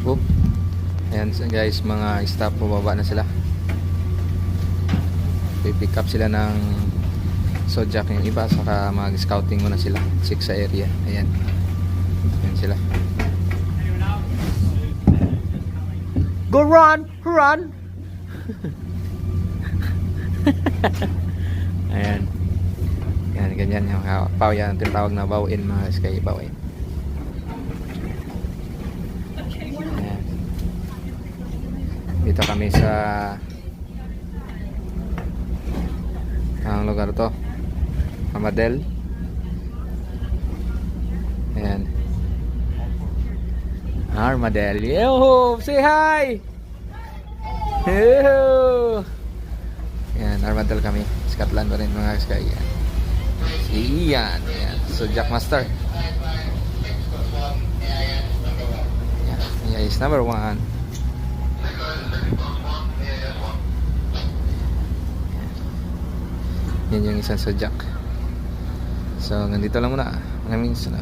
Oh, ayan guys, mga staff bumaba na sila. Pipick up sila ng Zodiac yung iba, saka mag-scouting muna sila, check sa area. Ayan, ayan sila. Go run! Run! Ayan. Yan, ganyan yung paw, yan tinatawag na bow-in mga sky, bow-in. Ayan. Dito kami sa ang lugar to, Armadel. Ayan, Armadel. Yo, say hi. Yo. Ayan, Armadel kami, Scotland pa rin mga sky. Ayan. Si Ian, ayan, Zodiac Master. Ayan, yeah, is number 1. Yan yung isang Zodiac. So, nandito lang muna. Maraming salamat.